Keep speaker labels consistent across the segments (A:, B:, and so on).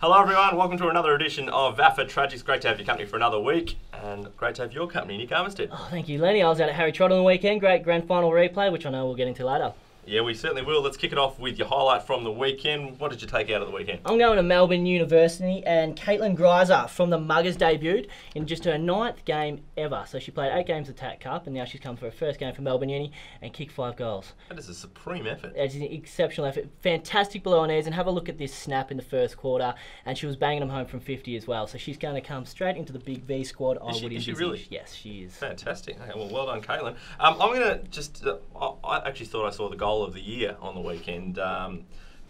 A: Hello everyone, welcome to another edition of VAFA Tragics. Great to have your company for another week, and great to have your company, Nick Armistead.
B: Oh, thank you, Lenny. I was out at Harry Trott on the weekend. Great grand final replay, which I know we'll get into later.
A: Yeah, we certainly will. Let's kick it off with your highlight from the weekend. What did you take out of the weekend?
B: I'm going to Melbourne University, and Caitlin Greiser from the Muggers debuted in just her 9th game ever. So she played 8 games of TAC Cup, and now she's come for her first game for Melbourne Uni and kicked 5 goals.
A: That is a supreme effort.
B: It's an exceptional effort. Fantastic below her knees, and have a look at this snap in the first quarter, and she was banging them home from 50 as well. So she's going to come straight into the big V squad.
A: Is she really?
B: Yes, she is.
A: Fantastic. Okay, well done, Caitlin. I'm going to just, I actually thought I saw the goal of the year on the weekend.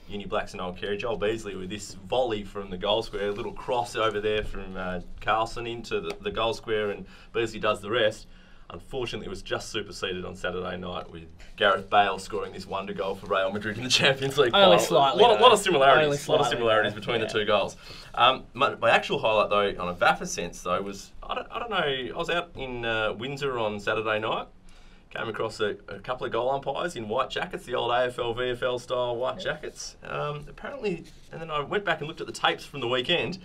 A: Uni Blacks and Old Kerry. Joel Beasley with this volley from the goal square, a little cross over there from Carlson into the goal square, and Beasley does the rest. Unfortunately, it was just superseded on Saturday night with Gareth Bale scoring this wonder goal for Real Madrid in the Champions League final.
B: Only slightly.
A: A lot of similarities.
B: Only slightly,
A: lot of similarities between the two goals. My actual highlight, though, on a VAFA sense, though, was I don't know. I was out in Windsor on Saturday night. Came across a couple of goal umpires in white jackets, the old AFL, VFL style white jackets. Apparently, and then I went back and looked at the tapes from the weekend.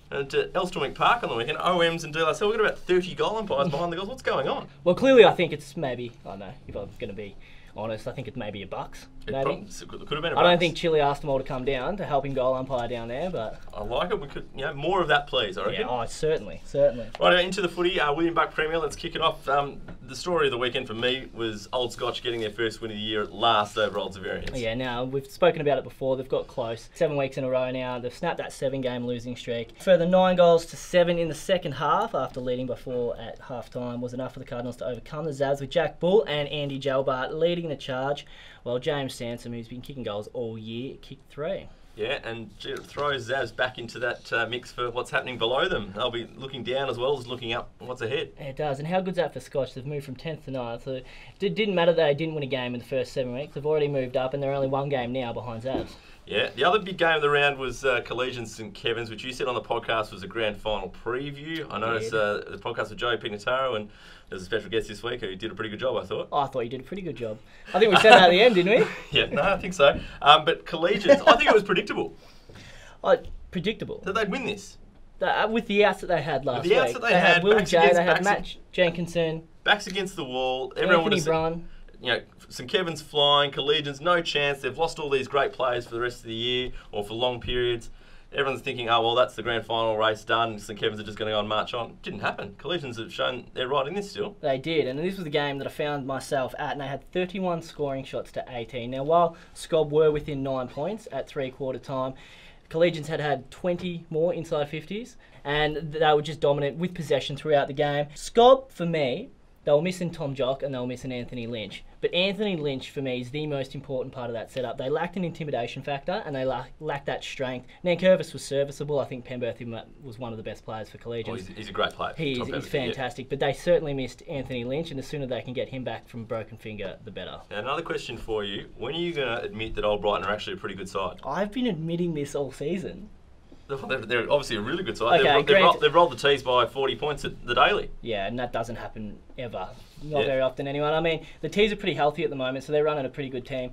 A: And at Elstormick Park on the weekend, OMs and Delbosc, we've got about 30 goal umpires behind the goals. What's going on?
B: Well, clearly I think it's maybe, I don't know, if I'm going to be honest, I think it may be a Bucks. Maybe.
A: It could have been a Bucks.
B: I don't think Chile asked them all to come down to helping goal umpire down there, but
A: I like it. We could, more of that, please. I reckon.
B: Yeah, oh, certainly.
A: Right, into the footy. William Buck Premier. Let's kick it off. The story of the weekend for me was Old Scotch getting their first win of the year at last over Old Zaverians.
B: Yeah, now we've spoken about it before. They've got close. 7 weeks in a row now. They've snapped that 7-game losing streak. Further 9 goals to 7 in the second half after leading by 4 at half-time was enough for the Cardinals to overcome the Zavs with Jack Bull and Andy Delbosc leading the charge, while James Sansom, who's been kicking goals all year, kicked 3. Yeah,
A: and it throws Zavs back into that mix for what's happening below them. They'll be looking down as well as looking up what's ahead.
B: It does, and how good's that for Scotch? They've moved from 10th to 9th, so it didn't matter that they didn't win a game in the first 7 weeks. They've already moved up, and they're only 1 game now behind Zavs.
A: Yeah, the other big game of the round was Collegians St Kevin's, which you said on the podcast was a grand final preview. I noticed the podcast with Joey Pignataro, and there's a special guest this week who did a pretty good job, I thought.
B: Oh, I thought you did a pretty good job. I think we said that at the end, didn't we?
A: Yeah, no, I think so. But Collegians, I think it was predictable.
B: Predictable.
A: That they'd win this.
B: With the outs that they had last week.
A: The outs that they had,
B: Willie J, they had Matt Jenkinson.
A: Backs against the wall. Everyone
B: Anthony Brun.
A: St Kevin's flying, Collegians, no chance. They've lost all these great players for the rest of the year or for long periods. Everyone's thinking, oh, well, that's the grand final race done. St Kevin's are just going to go and march on. Didn't happen. Collegians have shown they're right in this still.
B: They did, and this was the game that I found myself at, and they had 31 scoring shots to 18. Now, while Scob were within 9 points at three-quarter time, Collegians had 20 more inside 50s, and they were just dominant with possession throughout the game. Scob, for me, they were missing Tom Jock and they were missing Anthony Lynch. But Anthony Lynch, for me, is the most important part of that setup. They lacked an intimidation factor and they lacked that strength. Nankervis was serviceable. I think Penberthy was one of the best players for Collegians.
A: Oh, he's a great player.
B: He's fantastic. Yeah. But they certainly missed Anthony Lynch, and the sooner they can get him back from a broken finger, the better.
A: Now, another question for you. When are you going to admit that Old Brighton are actually a pretty good side?
B: I've been admitting this all season.
A: They're obviously a really good side.
B: Okay,
A: they've rolled the Tees by 40 points at the daily.
B: Yeah, and that doesn't happen ever. Not very often, anyone. I mean, the Tees are pretty healthy at the moment, so they're running a pretty good team.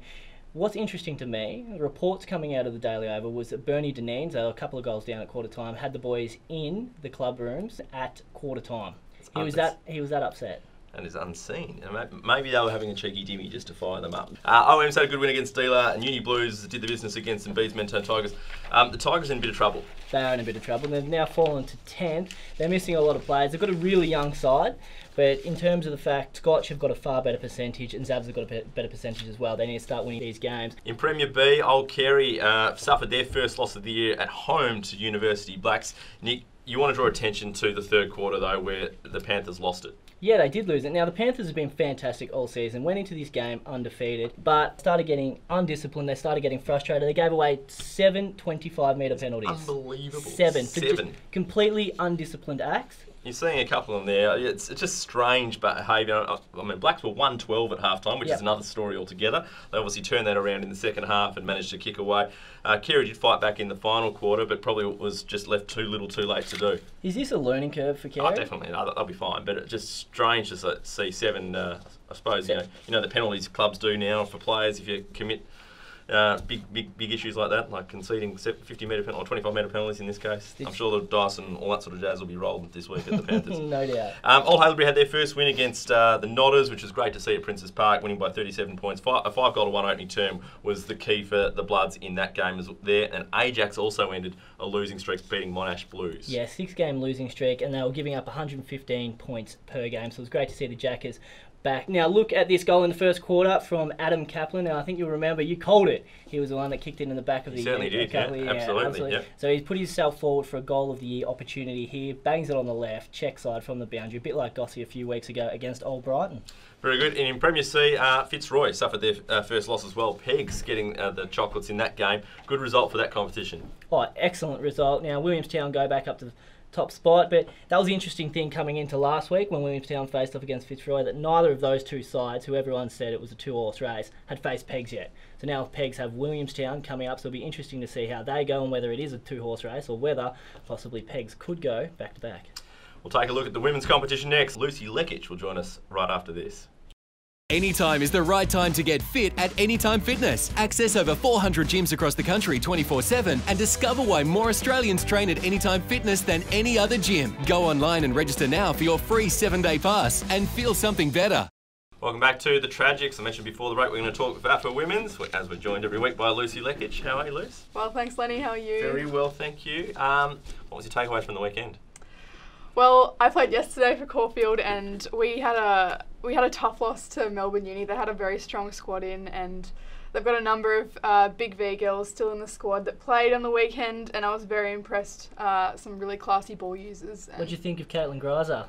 B: What's interesting to me, reports coming out of the Daily Oval, was that Bernie Deneen's, a couple of goals down at quarter time, had the boys in the club rooms at quarter time. He was that upset.
A: And is unseen. Maybe they were having a cheeky dimmy just to fire them up. OM's had a good win against Dealer, and Uni Blues did the business against some Bees Mentone Tigers. The Tigers are in a bit of trouble.
B: They are in a bit of trouble. They've now fallen to 10th. They're missing a lot of players. They've got a really young side, but in terms of the fact, Scotch have got a far better percentage, and Zavs have got a better percentage as well. They need to start winning these games.
A: In Premier B, Old Kerry suffered their first loss of the year at home to University Blacks. Nick, you want to draw attention to the third quarter, though, where the Panthers lost it.
B: Yeah, they did lose it. Now, the Panthers have been fantastic all season. Went into this game undefeated, but started getting undisciplined. They started getting frustrated. They gave away 7 25-metre penalties.
A: Unbelievable.
B: 7. Just completely undisciplined acts.
A: You're seeing a couple of them there. It's just strange behaviour. I mean, Blacks were 1-12 at half-time, which is another story altogether. They obviously turned that around in the second half and managed to kick away. Kerry did fight back in the final quarter, but probably was just left too little too late to do.
B: Is this a learning curve for Kerry?
A: Oh, definitely. No, they'll be fine. But it's just strange to see 7, I suppose, you know the penalties clubs do now for players if you commit Big issues like that, like conceding 50-metre penalty or 25-metre penalties in this case. I'm sure the dice and all that sort of jazz will be rolled this week at the Panthers.
B: No doubt.
A: Old Haileybury had their first win against the Nodders, which was great to see at Princes Park, winning by 37 points. A 5-goal-to-1 opening term was the key for the Bloods in that game there. And Ajax also ended a losing streak, beating Monash Blues.
B: Yeah, 6-game losing streak, and they were giving up 115 points per game. So it was great to see the Jackers back. Now look at this goal in the first quarter from Adam Chapman. Now I think you'll remember you called it. He was the one that kicked in the back of the year.
A: Certainly did, absolutely. Yeah.
B: So he's put himself forward for a goal of the year opportunity here. Bangs it on the left, check side from the boundary, a bit like Gossie a few weeks ago against Old Brighton.
A: Very good. And in Premier C, Fitzroy suffered their first loss as well. Pegs getting the chocolates in that game. Good result for that competition.
B: Oh, excellent result. Now Williamstown go back up to the top spot, but that was the interesting thing coming into last week when Williamstown faced off against Fitzroy, that neither of those two sides, who everyone said it was a 2-horse race, had faced Pegs yet. So now Pegs have Williamstown coming up, so it'll be interesting to see how they go and whether it is a 2-horse race or whether possibly Pegs could go back to back.
A: We'll take a look at the women's competition next. Lucy Lekic will join us right after this.
C: Anytime is the right time to get fit at Anytime Fitness. Access over 400 gyms across the country 24/7 and discover why more Australians train at Anytime Fitness than any other gym. Go online and register now for your free 7-day pass and feel something better.
A: Welcome back to the Tragics. I mentioned before the break we're going to talk VAFA Women's, as we're joined every week by Lucy Lekic. How are you, Luce?
D: Well, thanks, Lenny. How are you?
A: Very well, thank you. What was your takeaway from the weekend?
D: Well, I played yesterday for Caulfield, and we had a tough loss to Melbourne Uni. They had a very strong squad in, and they've got a number of Big V girls still in the squad that played on the weekend, and I was very impressed. Some really classy ball users.
B: What do you think of Caitlin Greiser?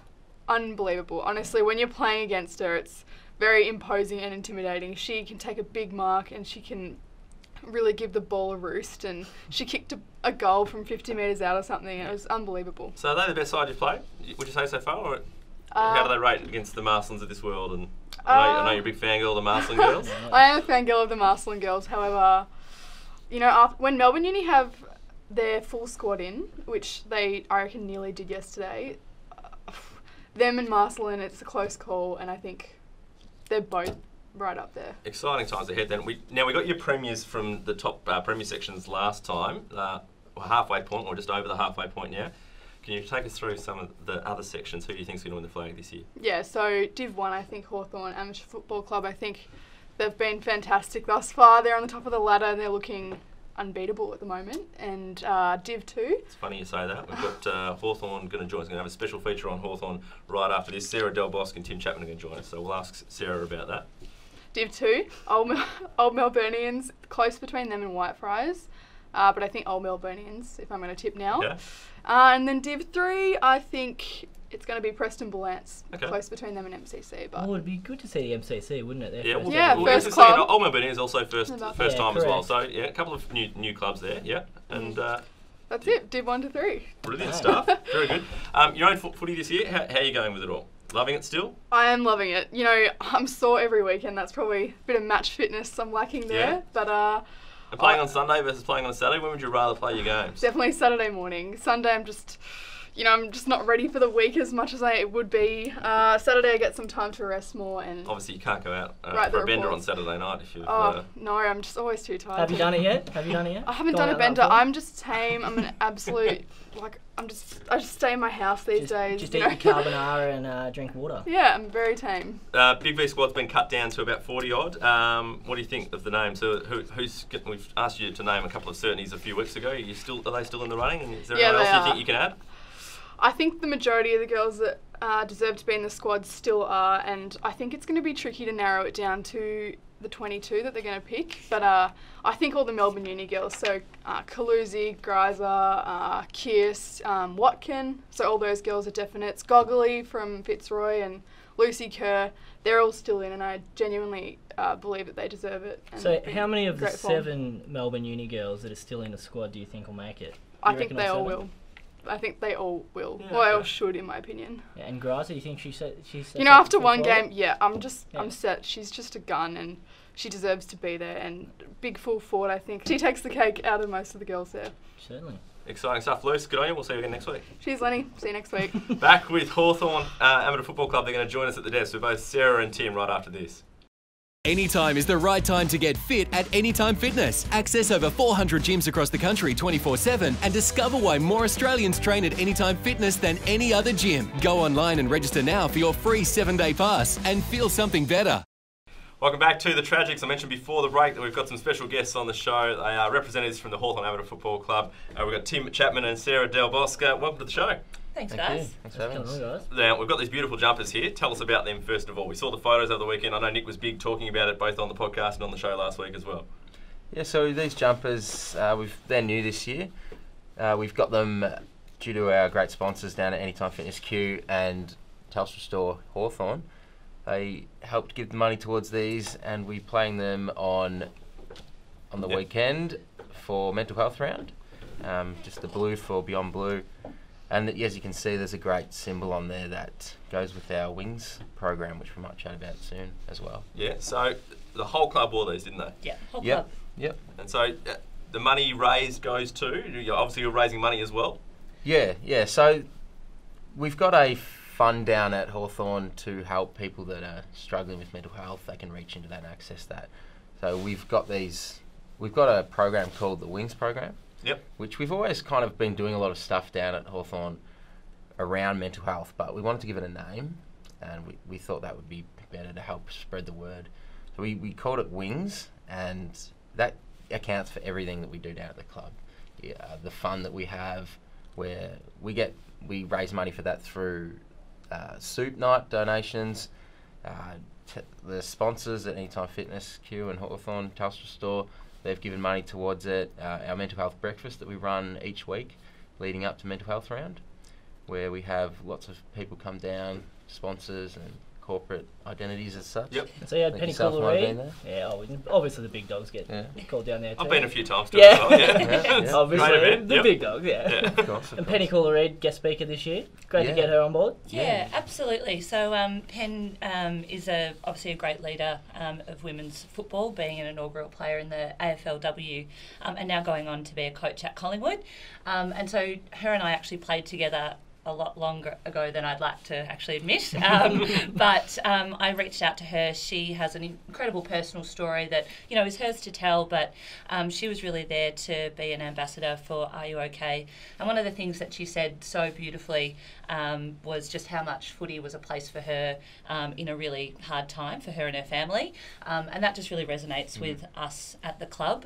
D: Unbelievable. Honestly, when you're playing against her, it's very imposing and intimidating. She can take a big mark, and she can really give the ball a roost, and she kicked a goal from 50 metres out or something, and it was unbelievable.
A: So are they the best side you've played, would you say, so far? Or how do they rate against the Marcelins of this world? And I know you're a big fangirl of the Marcelin girls.
D: I am a fangirl of the Marcelin girls. However, you know, when Melbourne Uni have their full squad in, which they, I reckon, nearly did yesterday, them and Marcelin, it's a close call, and I think they're both right up there.
A: Exciting times ahead then. We got your premiers from the top premier sections last time. We're halfway point, or just over the halfway point now. Can you take us through some of the other sections? Who do you think is going to win the flag this year? Yeah,
D: so Div 1, I think Hawthorn Amateur Football Club, I think they've been fantastic thus far. They're on the top of the ladder and they're looking unbeatable at the moment. And Div 2.
A: It's funny you say that. We've got Hawthorn going to join us. We're going to have a special feature on Hawthorn right after this. Sarah Delbosc and Tim Chapman are going to join us, so we'll ask Sarah about that.
D: Div 2, Old Melburnians, close between them and Whitefriars, but I think Old Melburnians, if I'm going to tip now.
A: Okay.
D: And then Div 3, I think it's going to be Preston Bullants, close between them and MCC. But
B: it'd be good to see the MCC, wouldn't it?
D: First club.
A: Old Melburnians also first time as well. So yeah, a couple of new clubs there. Yeah, and
D: that's it. Div 1 to 3.
A: Brilliant stuff. Very good. Your own footy this year. How are you going with it all? Loving it still?
D: I am loving it. You know, I'm sore every weekend. That's probably a bit of match fitness I'm lacking there.
A: Yeah.
D: But
A: and playing on Sunday versus playing on a Saturday, when would you rather play your games?
D: Definitely Saturday morning. Sunday I'm just not ready for the week as much as I would be. Saturday I get some time to rest more. And
A: obviously you can't go out for a bender on Saturday night if you.
D: No, I'm just always too tired.
B: Have you done it yet?
D: I haven't done a bender. I'm just tame. I'm an absolute I just stay in my house these days.
B: Just eat your carbonara and drink water.
D: Yeah, I'm very tame.
A: Big V squad's been cut down to about 40 odd. What do you think of the name? So we've asked you to name a couple of certainties a few weeks ago. Are they still in the running? And is there anyone else you think you can add?
D: I think the majority of the girls that deserve to be in the squad still are, and I think it's going to be tricky to narrow it down to the 22 that they're going to pick. But I think all the Melbourne Uni girls, so Kaluzi, Greiser, Kierst, Watkin, so all those girls are definites. Goggly from Fitzroy and Lucy Kerr, they're all still in, and I genuinely believe that they deserve it.
B: So how many of the 7 Melbourne Uni girls that are still in the squad do you think will make it?
D: I think they all will. I think they all will. Yeah, or they all should, in my opinion.
B: Yeah, and Greiser, you think she's
D: after one game, I'm set. She's just a gun, and she deserves to be there. And big full forward, I think. She takes the cake out of most of the girls there.
B: Certainly.
A: Exciting stuff, Luce. Good on you. We'll see you again next week.
D: Cheers, Lenny. See you next week.
A: Back with Hawthorn Amateur Football Club. They're going to join us at the desk with both Sarah and Tim right after this.
C: Anytime is the right time to get fit at Anytime Fitness. Access over 400 gyms across the country 24/7 and discover why more Australians train at Anytime Fitness than any other gym. Go online and register now for your free 7-day pass and feel something better.
A: Welcome back to the Tragics. I mentioned before the break that we've got some special guests on the show. They are representatives from the Hawthorn Amateur Football Club. We've got Tim Chapman and Sarah Delbosc. Welcome to the show.
E: Thanks, guys.
F: Thanks for having us.
A: Now, we've got these beautiful jumpers here. Tell us about them first of all. We saw the photos over the weekend. I know Nick was big talking about it both on the podcast and on the show last week as well.
F: Yeah, so these jumpers, they're new this year. We've got them due to our great sponsors down at Anytime Fitness Q and Telstra Store Hawthorn. They helped give the money towards these, and we're playing them on the weekend for mental health round. Just the blue for Beyond Blue. And as you can see, there's a great symbol on there that goes with our Wings program, which we might chat about soon as well.
A: Yeah, so the whole club wore these, didn't they?
E: Yeah, whole club.
F: Yep.
A: And so the money raised goes to, obviously you're raising money as well.
F: Yeah. So we've got a fund down at Hawthorn to help people that are struggling with mental health. They can reach into that and access that. So we've got a program called the Wings program.
A: Yep.
F: Which we've always kind of been doing a lot of stuff down at Hawthorn around mental health, but we wanted to give it a name, and we thought that would be better to help spread the word. So we called it Wings, and that accounts for everything that we do down at the club. Yeah, the fun that we have, where we raise money for that through soup night donations, the sponsors at Anytime Fitness Q and Hawthorn Telstra Store. They've given money towards it. Our mental health breakfast that we run each week leading up to mental health round, where we have lots of people come down, sponsors and corporate identities as such.
A: Yep.
B: So you had Penny Cooley. Yeah, obviously the big dogs get called down there too.
A: I've been a few times to it as well.
F: Yeah.
B: Obviously, the big dogs,
F: Of course.
B: And Penny Cooley, guest speaker this year. Great to get her on board.
E: Yeah, absolutely. So Pen is obviously a great leader of women's football, being an inaugural player in the AFLW, and now going on to be a coach at Collingwood. And so her and I actually played together a lot longer ago than I'd like to actually admit. But I reached out to her. She has an incredible personal story that, is hers to tell, but she was really there to be an ambassador for Are You OK? And one of the things that she said so beautifully was just how much footy was a place for her in a really hard time for her and her family. And that just really resonates with us at the club,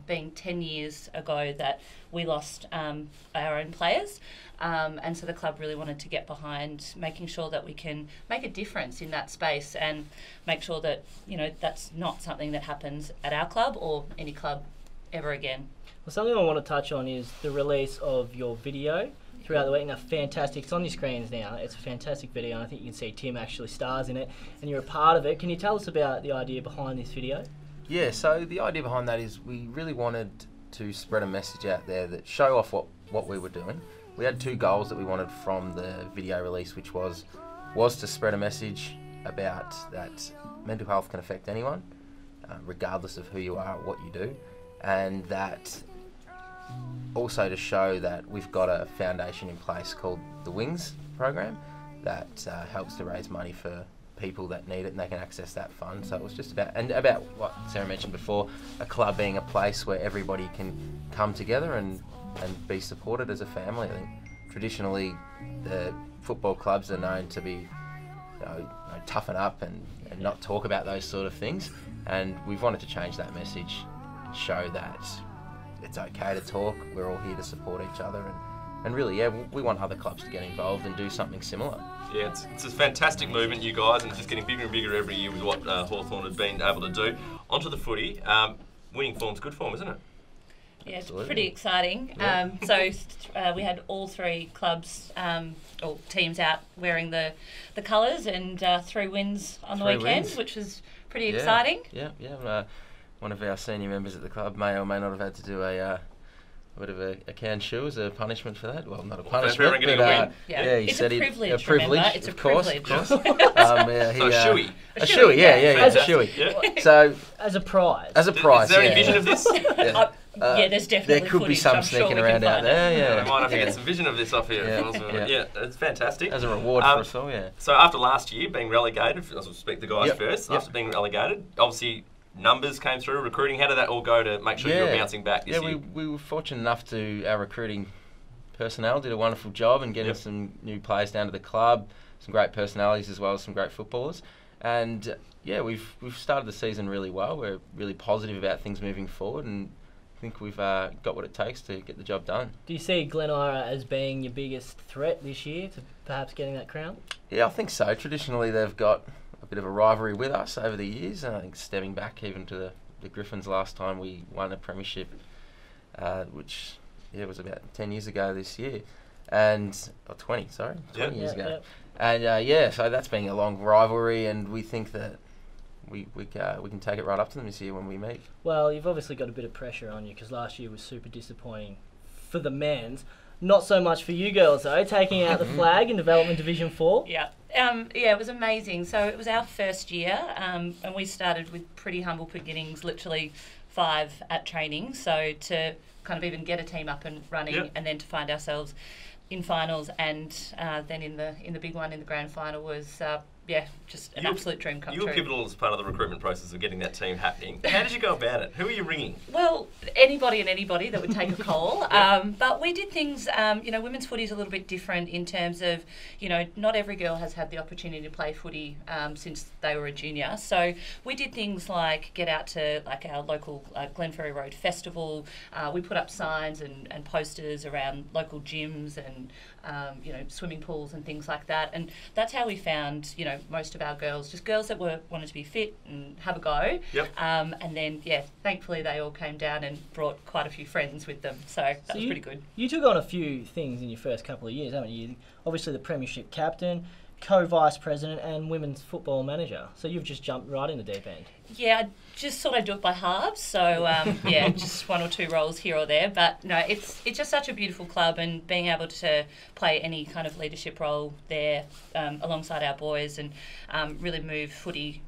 E: being 10 years ago that we lost our own players. And so the club really wanted to get behind making sure that we can make a difference in that space and make sure that, that's not something that happens at our club or any club ever again.
B: Well, something I want to touch on is the release of your video throughout the week. Now, fantastic. It's on your screens now. It's a fantastic video, and I think you can see Tim actually stars in it, and you're a part of it. Can you tell us about the idea behind this video?
F: Yeah, so the idea behind that is we really wanted to spread a message out there that show off what we were doing. We had two goals that we wanted from the video release, which was to spread a message about that mental health can affect anyone, regardless of who you are or what you do, and that also to show that we've got a foundation in place called the Wings program that helps to raise money for people that need it, and they can access that fund. So it was just about what Sarah mentioned before, a club being a place where everybody can come together and be supported as a family. I think traditionally the football clubs are known to be toughen up and not talk about those sort of things, and we've wanted to change that message and show that it's okay to talk. We're all here to support each other, and really, we want other clubs to get involved and do something similar.
A: Yeah, it's a fantastic movement, you guys, and it's just getting bigger and bigger every year with what Hawthorn has been able to do. Onto the footy, winning form's good form, isn't it?
E: Yeah,
F: Absolutely.
E: It's pretty exciting.
F: Yeah.
E: So we had all three clubs or teams out wearing the colours, and 3 wins on the weekend, which was pretty exciting.
F: Yeah. One of our senior members at the club may or may not have had to do a bit of a can shoe as a punishment for that. Well, not a punishment, but he said
E: a privilege.
F: A privilege,
E: it's
F: of
E: a
F: course.
E: privilege.
A: So a shoey.
F: A shoey, yeah, a shoey.
A: Yeah.
F: So
B: as a prize.
F: As a prize,
A: Is there any vision of this?
E: Yeah, there's definitely
F: there could be
E: footage.
F: some
E: I'm sure
F: sneaking
E: we can
F: around out
E: find it.
F: there. Yeah,
A: I might have to get some vision of this off here.
F: Yeah.
A: Yeah, it's fantastic.
F: as a reward for us all. Yeah.
A: So after last year being relegated, I'll speak to the guys
F: Yep.
A: first.
F: Yep.
A: After being relegated, obviously numbers came through, recruiting. How did that all go to make sure you were bouncing back this year?
F: we were fortunate enough to our recruiting personnel did a wonderful job in getting some new players down to the club, some great personalities as well as some great footballers, and we've started the season really well. We're really positive about things moving forward, and I think we've got what it takes to get the job done.
B: Do you see Glen Ira as being your biggest threat this year to perhaps getting that crown?
F: Yeah, I think so. Traditionally, they've got a bit of a rivalry with us over the years, and I think stemming back even to the Griffins last time we won a premiership, which was about 10 years ago this year, or 20 years ago.
B: Yep.
F: And so that's been a long rivalry, and we think that we can take it right up to them this year when we meet.
B: Well, you've obviously got a bit of pressure on you because last year was super disappointing for the men's. Not so much for you girls though, taking out the flag in Development Division 4.
E: Yeah. It was amazing. So it was our first year, and we started with pretty humble beginnings, literally 5 at training. So to kind of even get a team up and running, and then to find ourselves in finals, and then in the big one in the grand final was just an absolute dream come true.
A: You were pivotal as part of the recruitment process of getting that team happening. How did you go about it? Who were you ringing?
E: Well, anybody that would take a call. But we did things, women's footy is a little bit different in terms of, not every girl has had the opportunity to play footy since they were a junior. So we did things like get out to like our local Glenferrie Road Festival. We put up signs and posters around local gyms and, swimming pools and things like that. And that's how we found, most of our girls, just girls that wanted to be fit and have a go.
A: Yep.
E: And then, thankfully they all came down and brought quite a few friends with them. So that was pretty good.
B: You took on a few things in your first couple of years, haven't you? Obviously the Premiership captain, co-vice president and women's football manager. So you've just jumped right in the deep end.
E: Yeah, I just thought I'd do it by halves. So, just 1 or 2 roles here or there. But no, it's just such a beautiful club, and being able to play any kind of leadership role there alongside our boys and really move footy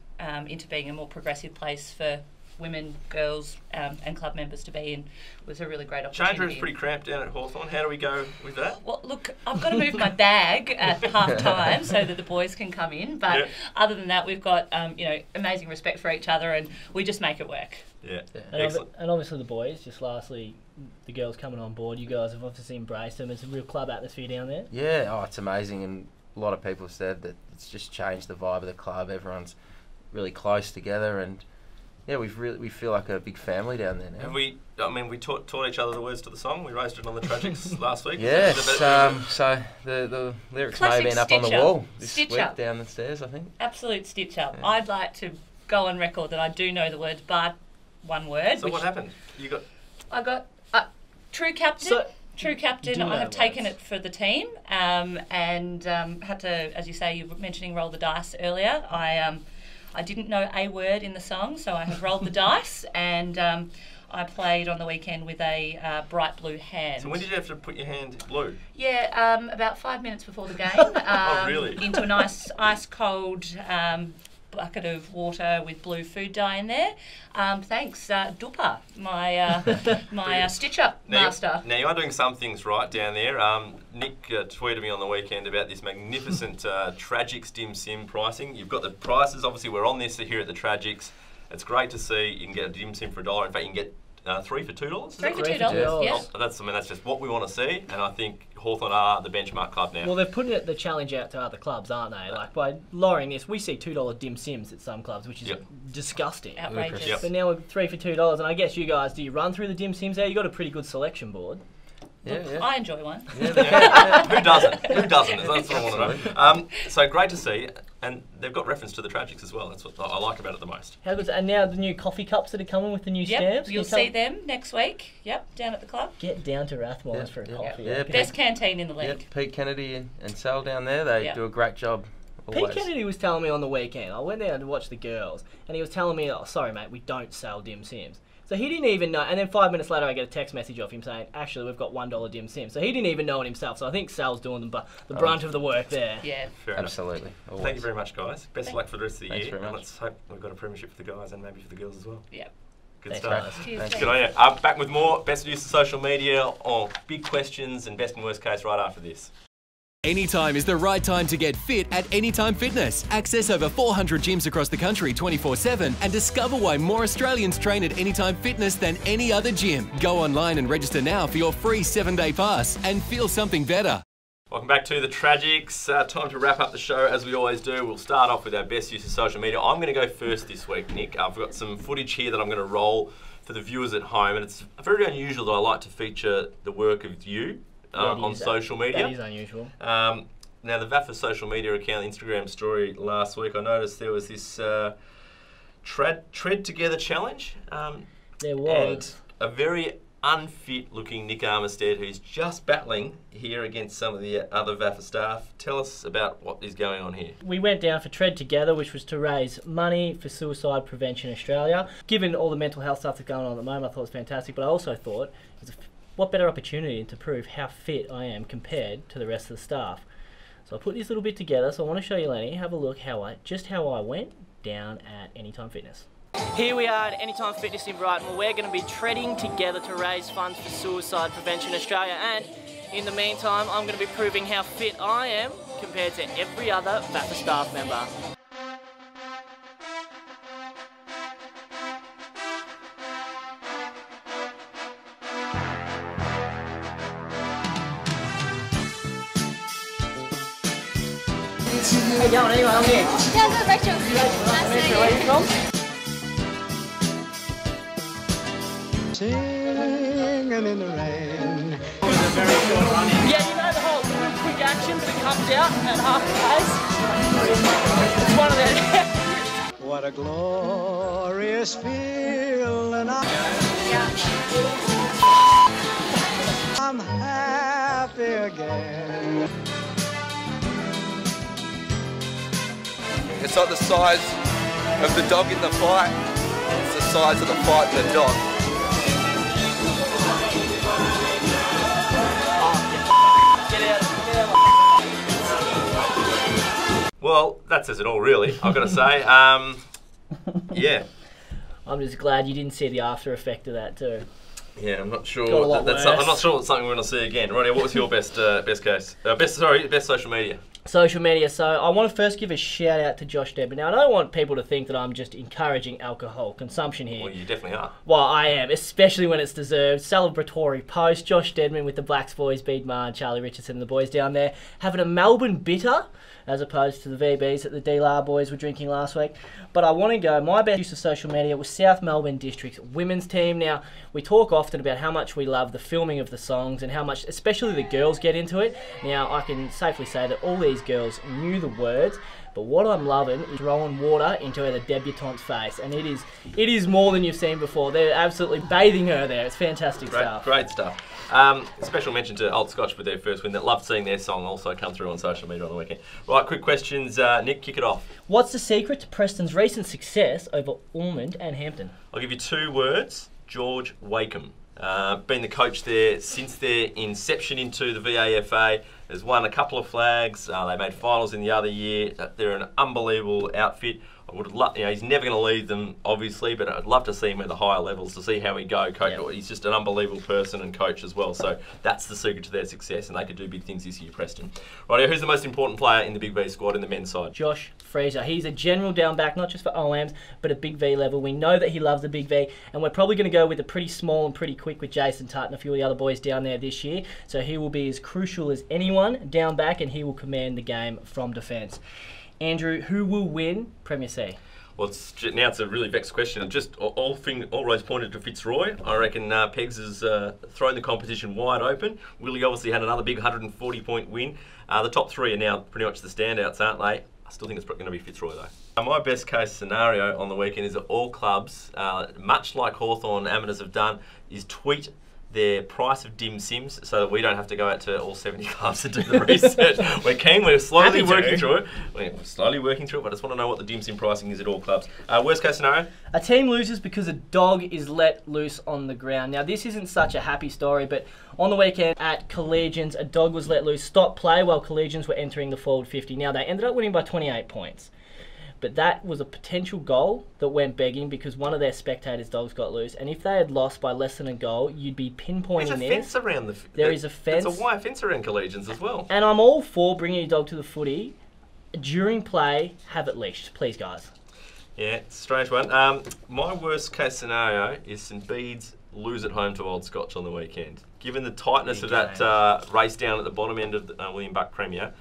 E: into being a more progressive place for women, girls and club members to be in was a really great opportunity.
A: Change room's pretty cramped down at Hawthorn. How do we go with that?
E: Well, look, I've got to move my bag at half time so that the boys can come in. But other than that, we've got amazing respect for each other, and we just make it work.
A: Yeah.
B: Excellent. And obviously the boys, just lastly, the girls coming on board, you guys have obviously embraced them. It's a real club atmosphere down there.
F: Yeah, it's amazing, and a lot of people have said that it's just changed the vibe of the club. Everyone's really close together, and we feel like a big family down there now.
A: Have we taught each other the words to the song. We raised it on the Tragics last week.
F: Yes, so the lyrics
E: Classic
F: may have been up on the wall this
E: stitch
F: week
E: up.
F: Down the stairs, I think.
E: Absolute stitch up.
F: Yeah.
E: I'd like to go on record that I do know the words, but one word.
A: So what happened?
E: I got true captain. True captain. I have taken it for the team, and had to, as you say, you were mentioning roll the dice earlier. I didn't know a word in the song, so I have rolled the dice, and I played on the weekend with a bright blue hand.
A: So when did you have to put your hand blue?
E: Yeah, about 5 minutes before the game.
A: Oh, really?
E: Into a nice ice cold bucket of water with blue food dye in there. Thanks, Dupper, my stitch-up master.
A: Now you are doing some things right down there. Nick tweeted me on the weekend about this magnificent Tragics dim sim pricing. You've got the prices. Obviously, we're on this here at the Tragics. It's great to see. You can get a dim sim for $1. In fact, you can get 3 for $2.
E: 3 for $2, yes.
A: That's just what we want to see, and I think Hawthorn are the benchmark club now.
B: Well, they're putting the challenge out to other clubs, aren't they? Like, by lowering this, we see $2 dim sims at some clubs, which is disgusting.
E: Outrageous.
A: Yep.
B: But now we're 3 for $2, and I guess you guys, do you run through the dim sims there? You've got a pretty good selection board.
F: Yeah.
E: I enjoy one.
A: Who doesn't? Who doesn't? That's what I want to know. So great to see, and they've got reference to the Tragics as well. That's what I like about it the most.
B: How good! And now the new coffee cups that are coming with the new stamps.
E: You'll see them next week. Yep, down at the club.
B: Get down to Rathmines for a coffee.
F: Yeah,
E: Best canteen in the league.
F: Yep, Pete Kennedy and Sal down there, they do a great job.
B: Pete
F: Always.
B: Kennedy was telling me on the weekend, I went there to watch the girls, and he was telling me, oh, sorry mate, we don't sell dim sims. So he didn't even know, and then 5 minutes later I get a text message off him saying, actually we've got $1 dim sim. So he didn't even know it himself, so I think Sal's doing the brunt of the work there.
E: Yeah.
A: Fair enough.
F: Absolutely. Always.
A: Thank you very much, guys. Best of luck for the rest of the
F: Thanks
A: year.
F: very much.
A: And let's hope we've got a premiership for the guys and maybe for the girls as well.
E: Yeah.
A: Good
B: Thanks,
A: stuff.
B: guys.
E: Cheers,
A: Good on you. Back with more best use of social media on big questions and best and worst case right after this.
C: Anytime is the right time to get fit at Anytime Fitness. Access over 400 gyms across the country 24/7 and discover why more Australians train at Anytime Fitness than any other gym. Go online and register now for your free 7-day pass and feel something better.
A: Welcome back to the Tragics. Time to wrap up the show as we always do. We'll start off with our best use of social media. I'm going to go first this week, Nick. I've got some footage here that I'm going to roll for the viewers at home, and it's very unusual that I like to feature the work of you on social media.
B: That is unusual.
A: Now, the VAFA social media account, Instagram story last week, I noticed there was this Tread Together challenge.
B: There was.
A: And a very unfit looking Nick Armistead, who's just battling here against some of the other VAFA staff. Tell us about what is going on here.
B: We went down for Tread Together, which was to raise money for Suicide Prevention Australia. Given all the mental health stuff that's going on at the moment, I thought it was fantastic, but I also thought, what better opportunity to prove how fit I am compared to the rest of the staff. So I put this little bit together, so I want to show you, Lenny, have a look how I went down at Anytime Fitness. Here we are at Anytime Fitness in Brighton. We're going to be treading together to raise funds for Suicide Prevention Australia, and in the meantime I'm going to be proving how fit I am compared to every other VAFA staff member. How you going anyway? I'm here.
G: Yeah, good, Rachel. Nice to meet you.
B: Where are you from?
H: Singing in the rain.
B: Yeah, you know the whole real quick action, but it comes out at half the pace. It's one of them.
H: What a glorious feeling. I'm happy again.
I: It's not the size of the dog in the fight, it's the size of the fight in the dog.
A: Well, that says it all, really, I've got to say. Yeah.
B: I'm just glad you didn't see the after effect of that too.
A: Yeah, I'm not sure.
B: Got a lot
A: I'm not sure it's something we're going to see again. Ronnie, what was your best case? Best social media.
B: Social media. So I want to first give a shout out to Josh Debber. Now I don't want people to think that I'm just encouraging alcohol consumption here.
A: Well, you definitely are.
B: Well, I am, especially when it's deserved. Celebratory post. Josh Dedman with the Blacks boys, Bede Mar and Charlie Richardson and the boys down there having a Melbourne bitter, as opposed to the VBs that the DLR boys were drinking last week. But I want to go, my best use of social media was South Melbourne District's women's team. Now, we talk often about how much we love the filming of the songs and how much, especially the girls, get into it. Now, I can safely say that all these girls knew the words, but what I'm loving is throwing water into the debutante's face, and it is more than you've seen before. They're absolutely bathing her there. It's fantastic stuff.
A: Great stuff. Special mention to Old Scotch with their first win that loved seeing their song also come through on social media on the weekend. Right, quick questions. Nick, kick it off.
B: What's the secret to Preston's recent success over Ormond and Hampton?
A: I'll give you 2 words. George Wakeham. Been the coach there since their inception into the VAFA. Has won a couple of flags. They made finals in the other year. They're an unbelievable outfit. I would love, he's never going to lead them, obviously, but I'd love to see him at the higher levels to see how he go. Coach, yep. He's just an unbelievable person and coach as well. So that's the secret to their success, and they could do big things this year, Preston. Right, who's the most important player in the Big V squad in the men's side?
B: Josh Fraser. He's a general down back, not just for OMs, but at Big V level. We know that he loves the Big V, and we're probably going to go with a pretty small and pretty quick with Jason Tutt and a few of the other boys down there this year. So he will be as crucial as anyone down back, and he will command the game from defence. Andrew, who will win Premier C?
A: Well, now it's a really vexed question. Just all roads pointed to Fitzroy. I reckon Pegs has thrown the competition wide open. Willie obviously had another big 140-point win. The top 3 are now pretty much the standouts, aren't they? I still think it's going to be Fitzroy, though. My best case scenario on the weekend is that all clubs, much like Hawthorn Amateurs have done, is tweet their price of dim sims so that we don't have to go out to all 70 clubs to do the research. We're slowly working through it. We're slowly working through it, but I just want to know what the dim sim pricing is at all clubs. Worst case scenario?
B: A team loses because a dog is let loose on the ground. Now, this isn't such a happy story, but on the weekend at Collegians, a dog was let loose, stopped play while Collegians were entering the forward 50. Now, they ended up winning by 28 points. But that was a potential goal that went begging because one of their spectators' dogs got loose. And if they had lost by less than a goal, you'd be pinpointing
A: There's a fence around the...
B: There is a fence.
A: There's a wire fence around collegians as well.
B: And I'm all for bringing your dog to the footy. During play, have it leashed. Please, guys.
A: Yeah, it's a strange one. My worst case scenario is St Bede's lose at home to Old Scotch on the weekend. Given the tightness of that race down at the bottom end of the William Buck Premier,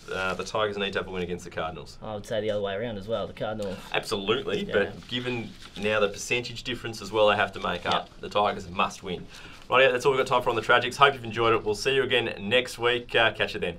A: the Tigers need to have a win against the Cardinals.
B: I would say the other way around as well. The Cardinals.
A: Absolutely, but given now the percentage difference as well they have to make up, the Tigers must win. Right, that's all we've got time for on the Tragics. Hope you've enjoyed it. We'll see you again next week. Catch you then.